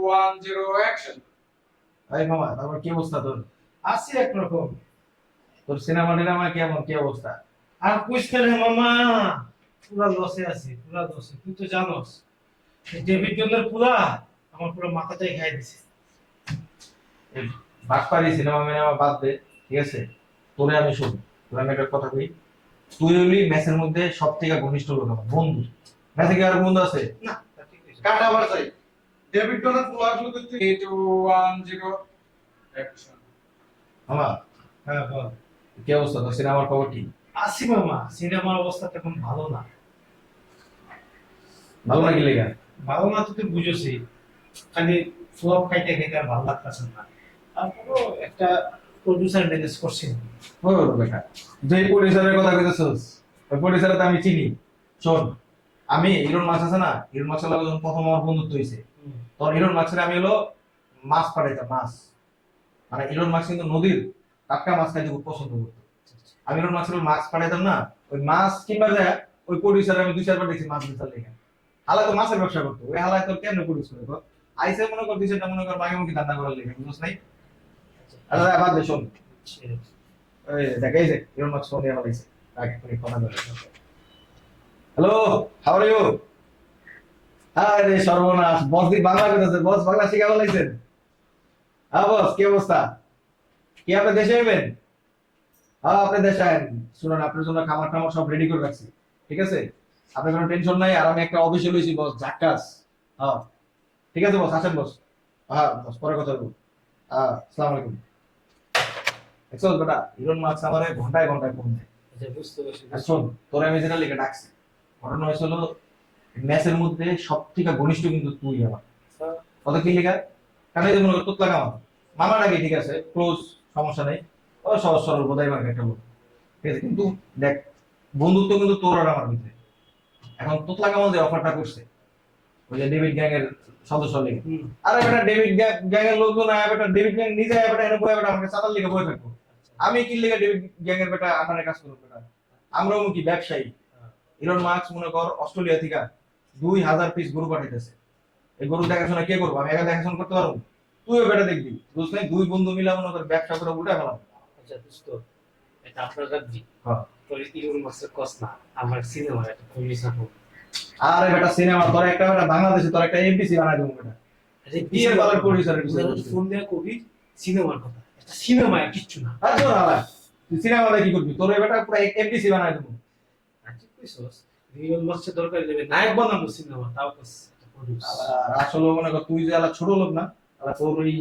One zero action. এই মামা, তারপর কি অবস্থা তোর? আছি একরকম। তোর সিনেমা টিনেমা কেমন, কি অবস্থা? আর কুইস্কের মামা পুরা লসে আছি, পুরা লসে। তুই তো জানোস এই ডেভিড জনের পুরা আমার পুরো মাথাটাই খাই দিছে। এই বাটপারি সিনেমা মিনেমা বাদ দে, ঠিক আছে? তোরে আমি শুন, তোর আমি একটা কথা কই। তুই হলি ম্যাচের মধ্যে সব থেকে ঘনিষ্ঠ লোক, আমার বন্ধু। ম্যাচে কি আর বন্ধু আছে? না তা ঠিক আছে। কাটা আবার যাই। ডেভিড ডোনার পুরো আসলে করতে 3 2 1 0 অ্যাকশন। মামা, হ্যাঁ বল। কি অবস্থা তোর সিনেমার খবর কি? আছি মামা, সিনেমার অবস্থা এখন ভালো না। ভালো না কি লেগা? ভালো না তো তুই বুঝোসই, খালি ফ্লপ খাইতে খাইতে আর ভালো লাগতেছে না। তারপরও একটা প্রডিউসার ম্যানেজ করছি। ও বেটা, যে প্রডিউসারের কথা কইতেছস, ওই প্রডিউসারে তো আমি চিনি। শোন, আমি ইরন মাছ আছে না, ইরন মাছের লগে যখন প্রথম আমার বন্ধুত্ব হইছে, তখন ইরন মাছের আমি হলো মাছ পাঠাইতাম, মাছ। মানে ইরন মাছ কিন্তু নদীর টাটকা মাছ খাইতে খুব পছন্দ করতো। আমি ইরন মাছের মাছ পাঠাইতাম না, ওই মাছ কিনবার যায় ওই প্রডিউসার আমি 2-4 বার দেখছি মাছ বেচার লেগে। হালা তো মাছের ব্যবসা করতো, ওই হালায় তোর কেমনে প্রডিউস করে তো আইসে মনে কর দিছে, মনে কর বাকি মুখে ধান্দা করার লেগে, বুঝছ নাই? আচ্ছা বাদ দে, শোন, ওই দেখাই যে ইরন মাছ ফোন দিয়ে বলাইছে আগে তুমি ফোন করে। Hello, how are you? আরে সর্বনাশ, বস দি বাংলা কইতাছে, বস বাংলা শিখা বলাইছেন? হ্যাঁ বস, কি অবস্থা? কি আপনি দেশে আইবেন? হ্যাঁ আপনি দেশে আইন। শুনুন, আপনার জন্য খাবার টাবার সব রেডি করে রাখছি, ঠিক আছে? আপনার কোনো টেনশন নাই। আর আমি একটা অফিসে লইছি বস, ঝাক্কাস। হ্যাঁ ঠিক আছে বস, আসেন বস। হ্যাঁ বস, পরে কথা বলবো। হ্যাঁ, আসসালামু আলাইকুম। দেখছো বেটা, ইরন মাছ আমারে ঘন্টায় ঘন্টায় ফোন দেয়। আচ্ছা বুঝতে পারছি। আর শোন, তোরে আমি যেটা লিখে ডাকছি, ঘটনা হয়েছিল ম্যাচের মধ্যে সব থেকে ঘনিষ্ঠ কিন্তু তুই আমার। কত কি লেখা? কারণ এই যে মনে কর তোতলা কামাল মামা নাকি, ঠিক আছে, ক্লোজ, সমস্যা নেই। ও সহজ সরল বোধাই মার্কে একটা লোক, ঠিক আছে? কিন্তু দেখ, বন্ধুত্ব কিন্তু তোর আর আমার ভিতরে। এখন তোতলা কামাল যে অফারটা করছে, ওই যে ডেভিড গ্যাং এর সদস্য লেগে, আরে বেটা ডেভিড গ্যাং এর লোকজন আয় বেটা, ডেভিড গ্যাং নিজে আয় বেটা, এনে বয়ে বেটা আমাকে চাতাল লিখে বয়ে থাকবো। আমি কি লিখে ডেভিড গ্যাং এর বেটা আপনার কাজ করবো বেটা? আমরাও কি ব্যবসায়ী? ইলন মাস্ক মনে কর অস্ট্রেলিয়া থেকে 2000 পিস গরু পাঠাইতেছে। এই গরু দেখাশোনা কে করবো? আমি একা দেখাশোনা করতে পারবো? তুইও বেটা দেখবি, বুঝছ নাই? দুই বন্ধু মিলে মনে কর ব্যবসা করে উল্টা ফেলাম। আচ্ছা দোস্ত, এটা আপনার রাখবি। হ্যাঁ। তোর ইউর মাসের কস না, আমার সিনেমার একটা কমিশন হোক। আরে বেটা সিনেমা, তোর একটা বেটা বাংলাদেশে তোর একটা এমবিসি বানাই দেবো বেটা। আরে বিয়ের বালার প্রডিউসারের বিষয় ফোন দিয়ে কবি সিনেমার কথা, একটা সিনেমা আর কিচ্ছু না। আর তো না তুই সিনেমা কি করবি? তোর এই বেটা পুরো এমবিসি বানাই দেবো। আচ্ছা কইছস রিয়েল মাসের দরকার নেবে, নায়ক বানাবো সিনেমা, তাও কস একটা প্রডিউস। আসলে মনে কর তুই যে আলা ছোট লোক না, আলা তোর ওই